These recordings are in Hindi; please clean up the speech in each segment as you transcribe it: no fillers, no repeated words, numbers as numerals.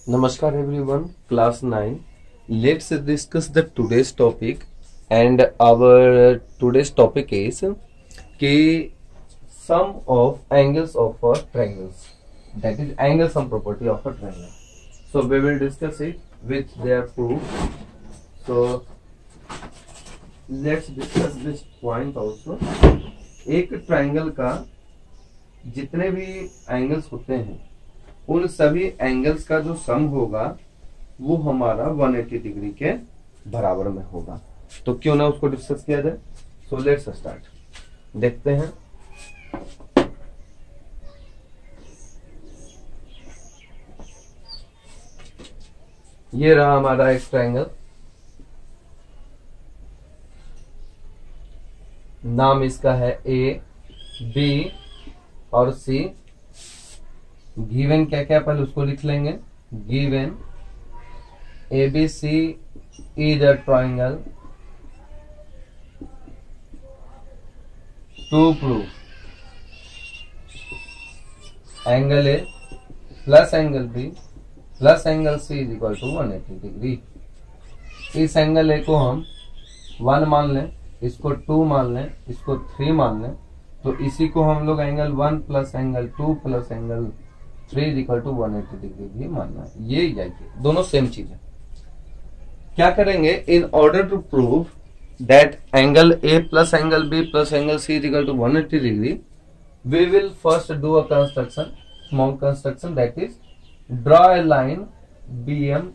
Namaskar everyone, class 9. Let's discuss the today's topic, and our today's topic is कि sum of angles of a triangle, that is angle sum property of a triangle. So we will discuss it with their proof. So let's discuss this point also. एक ट्राइंगल का जितने भी एंगल्स होते हैं उन सभी एंगल्स का जो सम होगा वो हमारा 180 डिग्री के बराबर में होगा। तो क्यों ना उसको डिस्कस किया जाए। सो लेट्स स्टार्ट, देखते हैं। ये रहा हमारा एक ट्राइंगल, नाम इसका है ए, बी और सी। गिवन क्या क्या पहले उसको लिख लेंगे। Given ABC is a triangle to prove angle A plus angle B plus angle C is equal to 180 degree. इस एंगल A को हम 1 मान लें, इसको 2 मान लें, इसको 3 मान लें, तो इसी को हम लोग angle 1 plus angle 2 plus angle 3 is equal to 180 degree भी मानना है। ये दोनों सेम चीज है। क्या करेंगे, in order to prove that angle A plus angle B plus angle C is equal to 180 degree, we will first do a construction, small construction, that is draw a line BM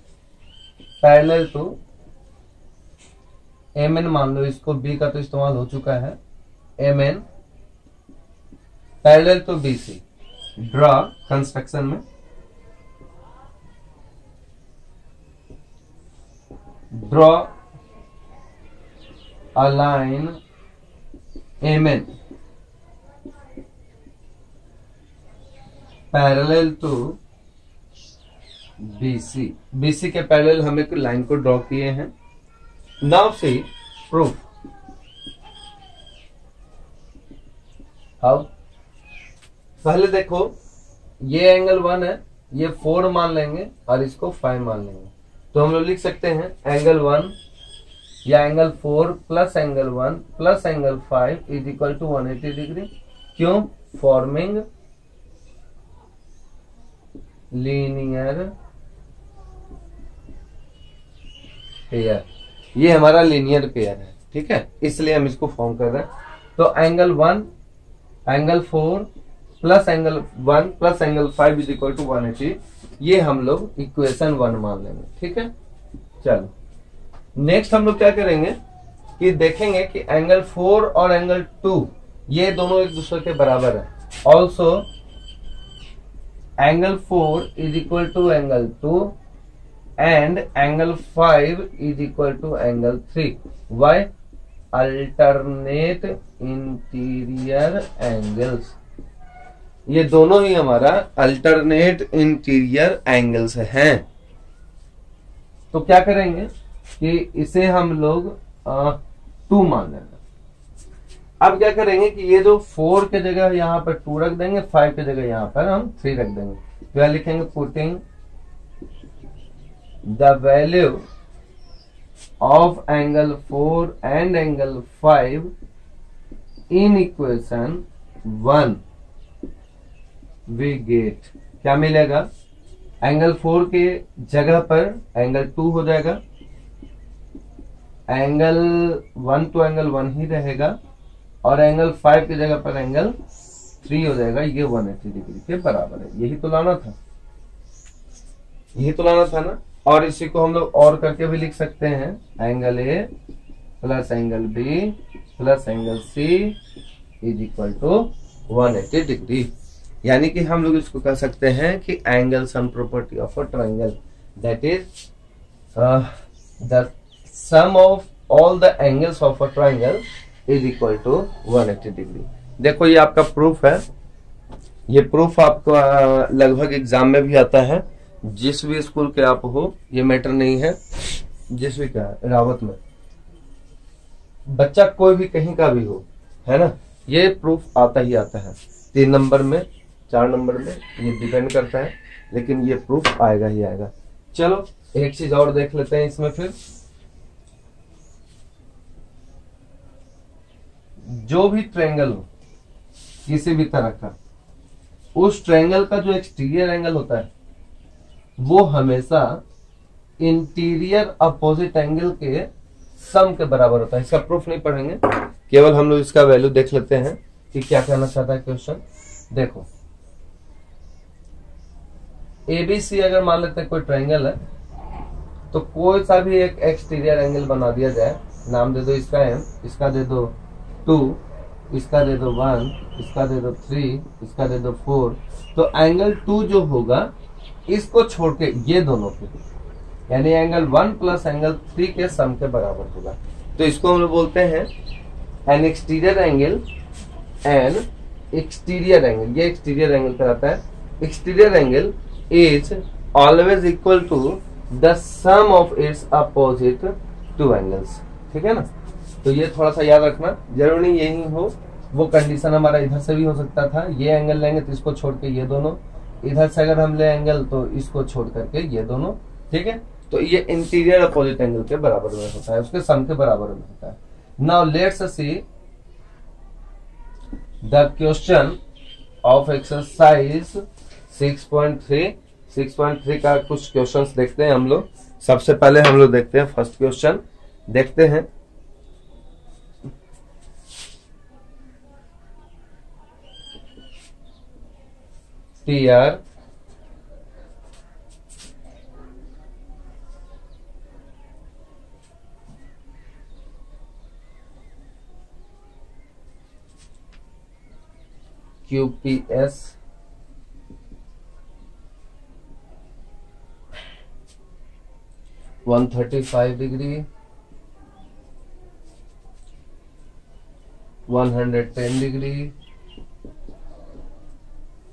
parallel to MN। मान लो इसको B का तो इस्तेमाल हो चुका है, MN parallel to BC। Draw construction में draw a line MN parallel to BC। BC के पैरेलल हम एक लाइन को ड्रॉ किए हैं। Now see proof how. पहले देखो, ये एंगल 1 है, ये 4 मान लेंगे और इसको 5 मान लेंगे, तो हम लोग लिख सकते हैं एंगल 1 या angle 4 plus angle 1 plus angle 5 is equal to 180 degree. क्यों? Forming linear pair. ये हमारा लीनियर पेयर है, ठीक है, इसलिए हम इसको फॉर्म कर रहे हैं। तो angle 1 angle 4 plus angle 1 plus angle 5 is equal to 180, ये हम लोग इक्वेशन 1 मान लेंगे, ठीक है। चलो नेक्स्ट हम लोग क्या करेंगे कि देखेंगे कि एंगल 4 और एंगल 2 ये दोनों एक दूसरे के बराबर है। Also angle 4 is equal to angle 2 and angle 5 is equal to angle 3। Why? Alternate interior angles. ये दोनों ही हमारा अल्टरनेट इंटीरियर एंगल्स हैं। तो क्या करेंगे कि इसे हम लोग 2 मान लेंगे। अब क्या करेंगे कि ये जो 4 के जगह यहाँ पर 2 रख देंगे, 5 के जगह यहाँ पर हम 3 रख देंगे। तो यहाँ लिखेंगे putting the value of angle 4 and angle 5 in equation 1 we get. क्या मिलेगा? एंगल 4 के जगह पर एंगल 2 हो जाएगा, एंगल 1 तो एंगल 1 ही रहेगा, और एंगल 5 की जगह पर एंगल 3 हो जाएगा। ये 180 डिग्री के बराबर है। यही तो लाना था, यही तो लाना था ना। और इसी को हम लोग और करके भी लिख सकते हैं, angle A plus angle B plus angle C is equal to 180 degree. यानी कि हम लोग इसको कह सकते हैं कि angle sum property of a triangle, that is the sum of all the angles of a triangle is equal to 180 degree. देखो ये आपका प्रूफ है। ये प्रूफ आपको लगभग एग्जाम में भी आता है। जिस भी स्कूल के आप हो, ये मैटर नहीं है, जिस भी का रावत में बच्चा कोई भी कहीं का भी हो, है ना, ये प्रूफ आता ही आता है। 3 नंबर में 4 नंबर में ये डिपेंड करता है, लेकिन ये प्रूफ आएगा ही आएगा। चलो एक चीज और देख लेते हैं इसमें फिर। जो भी ट्रायंगल हो किसी भी तरह का, उस ट्रायंगल का जो एक्सटीरियर एंगल होता है वो हमेशा इंटीरियर अपोजिट एंगल के सम के बराबर होता है। इसका प्रूफ नहीं पढ़ेंगे, केवल हम लोग इसका वैल्यू देख लेते हैं कि क्या कहना चाहता है क्वेश्चन। देखो एबीसी अगर मान लेते हैं कोई ट्रायंगल है, तो कोई सा भी एक एक्सटीरियर एंगल बना दिया जाए, नाम दे दो इसका m, इसका दे दो 2, इसका दे दो 1, इसका दे दो 3, इसका दे दो 4, तो एंगल 2 जो होगा इसको छोड़ के ये दोनों के, यानी एंगल 1 प्लस एंगल 3 के सम के बराबर होगा। तो इसको हम लोग बोलते हैं an exterior angle, an exterior angle, ये एक्सटीरियर एंगल कहलाता है। Exterior angle is always equal to the sum of its opposite two angles, ठीक है ना। तो ये थोड़ा सा याद रखना, जरूरी नहीं यही हो, वो कंडीशन हमारा इधर से भी हो सकता था। ये एंगल लेंगे तो इसको छोड़ के ये दोनों, इधर से अगर हम ले एंगल तो इसको छोड़ करके ये दोनों, ठीक है। तो ये इंटीरियर अपोजिट एंगल के बराबर में होता है, उसके सम के बराबर में होता है। Now let's see the question of exercise 6.3। 6.3 का कुछ क्वेश्चंस देखते हैं हम लोग। सबसे पहले हम लोग देखते हैं फर्स्ट क्वेश्चन, देखते हैं। PR QPS (135 degree, 110 degree).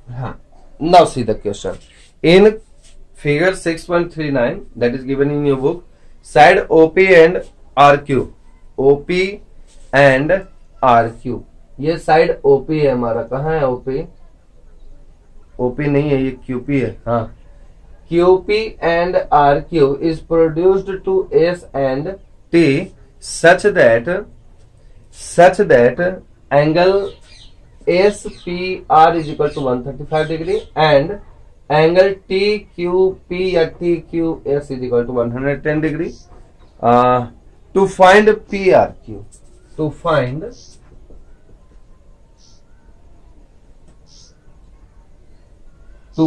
हाँ, now see the question. In figure 6.39 that is given in your book, side OP and RQ, OP and RQ, ये साइड OP है हमारा। कहाँ है OP? OP नहीं है, ये QP है। हाँ, QP and RQ is produced to S and T such that angle SPR is equal to 135 degree and angle TQP या TQS is equal to 110 degree. To find PRQ, to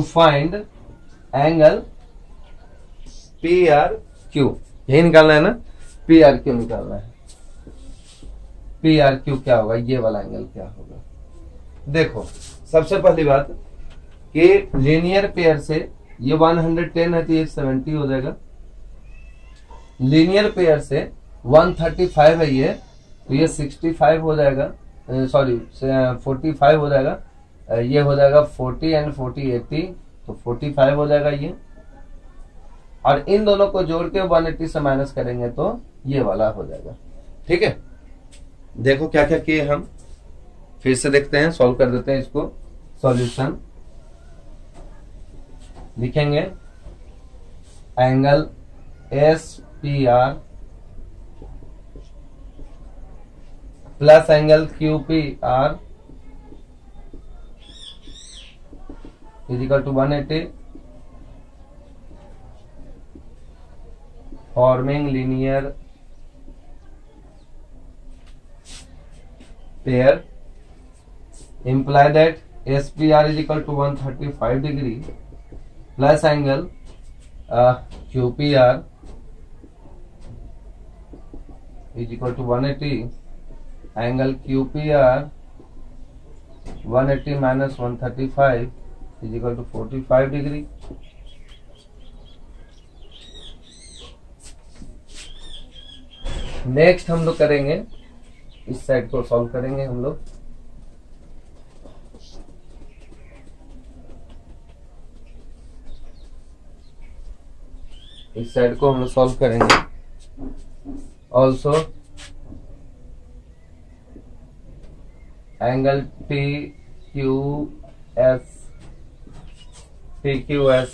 find angle PRQ, यही निकालना है ना, PRQ निकालना है। PRQ क्या होगा, ये वाला एंगल क्या होगा। देखो सबसे पहली बात कि लीनियर पेयर से ये 110 है तो ये 70 हो जाएगा। लीनियर पेयर से 135 है ये, तो ये 65 हो जाएगा, सॉरी 45 हो जाएगा। ये हो जाएगा 40 एंड 40 80, तो 45 हो जाएगा ये। और इन दोनों को जोड़ के 180 से माइनस करेंगे तो ये वाला हो जाएगा, ठीक है। देखो क्या क्या किए हम, फिर से देखते हैं, सॉल्व कर देते हैं इसको। सॉल्यूशन लिखेंगे angle SPR plus angle QPR is equal to 180, forming linear pair, imply that SPR is equal to 135 degree plus angle QPR is equal to 180, angle QPR 180 minus 135 is equal to 45 degree. Next हम लोग करेंगे, इस साइड को सॉल्व करेंगे हम लोग। इस साइड को हम लोग सॉल्व करेंगे। Also angle PQS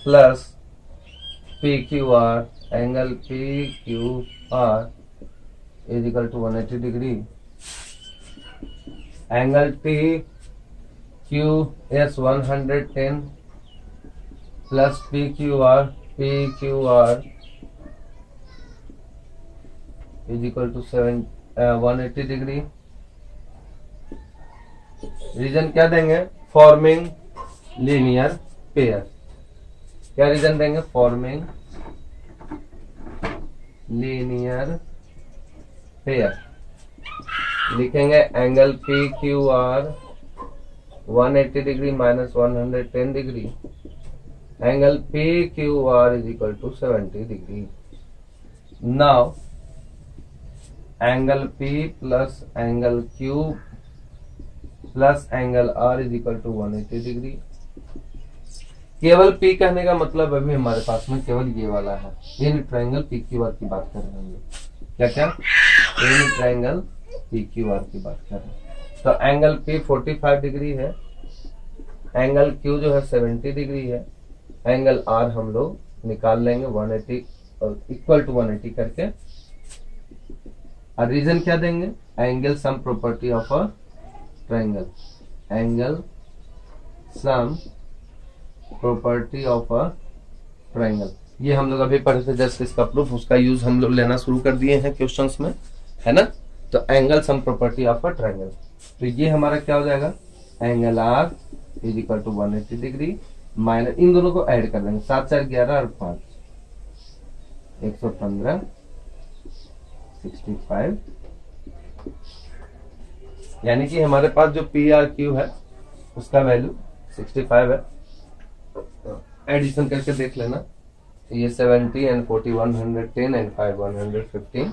plus P Q R, angle P Q R is equal to 180 degree, angle T Q S 110 plus P Q R is equal to 180 degree. Reason क्या देंगे? Forming linear pair. क्या रीजन देंगे? Forming linear pair. लिखेंगे angle P Q R 180 degree minus 110 degree, angle P Q R is equal to 70 degree. Now angle P plus angle Q plus angle R is equal to 180 degree. केवल P कहने का मतलब अभी हमारे पास में केवल ये वाला है, इन ट्रायंगल PQR की बात कर रहे हैं हम लोग। क्या क्या? इन ट्रायंगल PQR की बात कर रहे हैं। तो एंगल P 45 डिग्री है, एंगल Q जो है 70 डिग्री है, एंगल R हम लोग निकाल लेंगे 180 और इक्वल टू 180 करके। और रीजन क्या देंगे? Angle sum property of a triangle, angle sum property of a triangle. ये हम लोग अभी पढ़े थे जस्ट इसका प्रूफ, उसका यूज हम लोग लेना शुरू कर दिए हैं क्वेश्चंस में, है ना। तो angle sum property of a triangle, तो ये हमारा क्या हो जाएगा? Angle R is equal to 180 degree minus, इन दोनों को ऐड कर देंगे, 7 4 11 और 5 115 65, यानी कि हमारे पास जो पी आर क्यू है उसका वैल्यू 65 है। एडिशन करके देख लेना, ये 70 and 40 110 and 5 115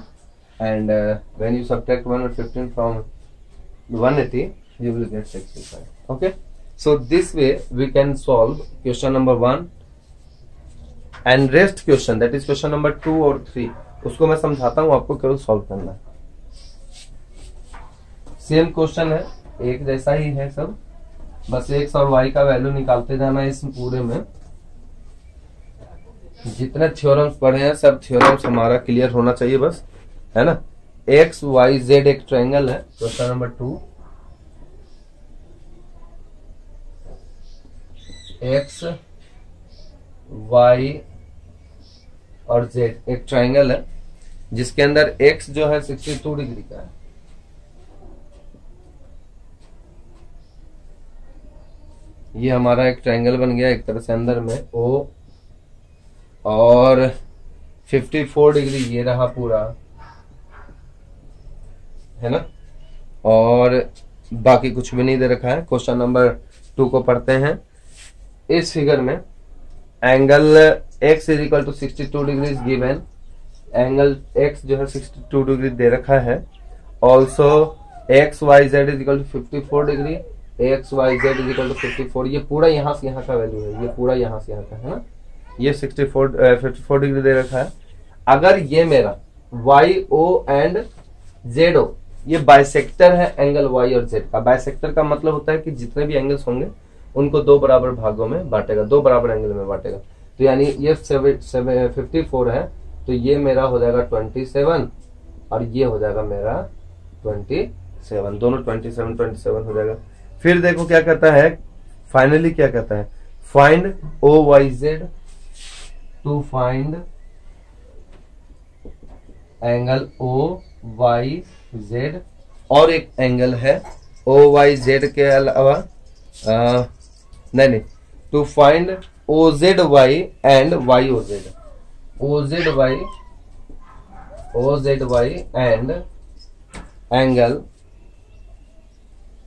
and when you subtract 115 from 180 you will get 65. Okay, so this way we can solve question number 1 and rest question, that is question number 2 और 3 उसको मैं समझाता हूँ, आपको केवल सॉल्व करना है। सेम क्वेश्चन है, एक जैसा ही है सब, बस x और y का वैल्यू निकालते जाना है। इस पूरे में जितने थ्योरम्स पढ़े हैं सब थ्योरम्स हमारा क्लियर होना चाहिए बस, है ना। x y z एक ट्रायंगल है, क्वेश्चन नंबर 2। x y और z एक ट्रायंगल है जिसके अंदर x जो है 62 डिग्री का है, ये हमारा एक ट्रायंगल बन गया एक तरह से अंदर में O, और 54 डिग्री ये रहा पूरा, है ना। और बाकी कुछ भी नहीं दे रखा है। क्वेश्चन नंबर 2 को पढ़ते हैं। इस फिगर में angle x is equal to 62 degree given, angle x जो है 62 डिग्री दे रखा है। Also X Y Z is equal to 54 degree, X Y Z is equal to 54, ये पूरा यहाँ से यहाँ का वैल्यू है, ये पूरा यहाँ से यहाँ का है ना, ये 54 डिग्री दे रखा है। अगर ये मेरा Y O and Z O ये बाइसेक्टर है एंगल वाई और जेड का। बाइसेक्टर का मतलब होता है कि जितने भी एंगल्स होंगे उनको दो बराबर भागों में बांटेगा, दो बराबर एंगल में बांटेगा। तो यानी ये 54 है, तो ये मेरा हो जाएगा 27 और ये हो जाएगा मेरा 27, दोनों 27 हो जाएगा। फिर देखो क्या कहता है, फाइनली क्या कहता है, find O Y Z, to find angle O Y Z, और एक एंगल है ओ वाई जेड के अलावा नहीं, to find O Z Y and Y O Z, O Z Y and angle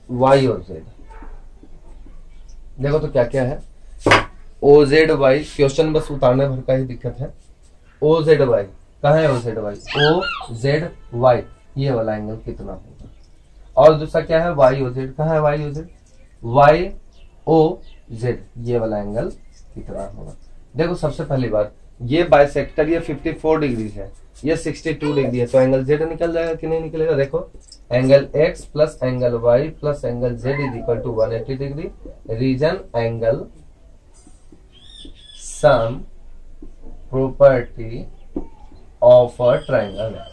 Y और जेड। देखो तो क्या क्या है, ओ जेड वाई, क्वेश्चन बस उतारने भर का ही दिक्कत है। ओ जेड वाई कहाँ है, O Z Y, O Z Y ये वाला एंगल कितना होगा, और दूसरा क्या है वाई ओ जेड, कहाँ है Y O Z, Y O Z ये वाला एंगल कितना होगा। देखो सबसे पहली बात, ये बाइसेक्टर ये 54 डिग्री है, ये 62 डिग्री है, तो एंगल जेड निकल जाएगा कि नहीं निकलेगा। देखो angle X plus angle Y plus angle Z is equal to 180 degree. Reason angle sum property of a triangle है,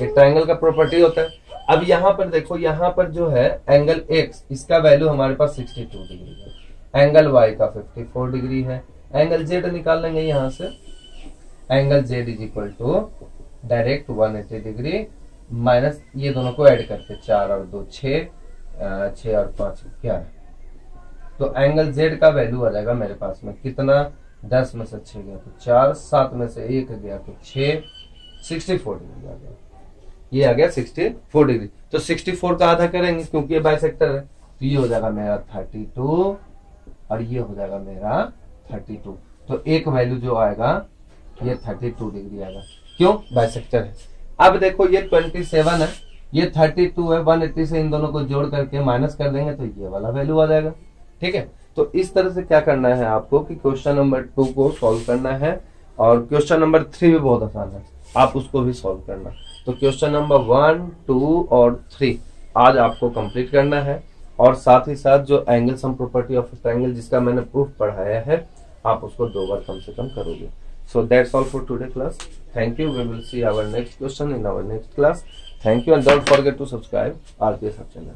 ये ट्राइंगल का प्रॉपर्टी होता है। अब यहाँ पर देखो, यहाँ पर जो है एंगल एक्स, इसका वैल्यू हमारे पास 62 डिग्री है, एंगल वाई का 54 डिग्री है, एंगल जेड निकाल लेंगे यहाँ से, angle Z is equal to direct 180 degree minus ये दोनों को ऐड करके 4 और 2 6, 6 और 5 11, तो एंगल जेड का वैल्यू आ जाएगा मेरे पास में कितना, 10 में से 6 गया तो 4, 7 में से 1 गया तो 6, 64 डिग्री आ गया, ये आ गया 64 डिग्री। तो 64 का आधा करेंगे क्योंकि ये बाइसेक्टर है, तो ये हो जाएगा मेरा 32 और ये हो जाएगा मेरा 32। तो एक वैल्यू जो आएगा ये 32 डिग्री आएगा, क्यों, बाइसेक्टर है। अब देखो ये 27 है, ये 32 है, 180 से इन दोनों को जोड़ करके माइनस कर देंगे तो ये वाला वैल्यू आ जाएगा। ठीक है, तो इस तरह से क्या करना है आपको कि क्वेश्चन नंबर 2 को सॉल्व करना है, और क्वेश्चन नंबर 3 भी बहुत आसान है, आप उसको भी सॉल्व करना। तो क्वेश्चन नंबर 1, 2 और 3 आज आपको कंप्लीट करना है, और साथ ही साथ जो angle sum property of triangle जिसका मैंने प्रूफ पढ़ाया है, आप उसको 2 बार कम से कम करोगे। So that's all for today class, thank you, we will see our next question in our next class, thank you and don't forget to subscribe RPS channel.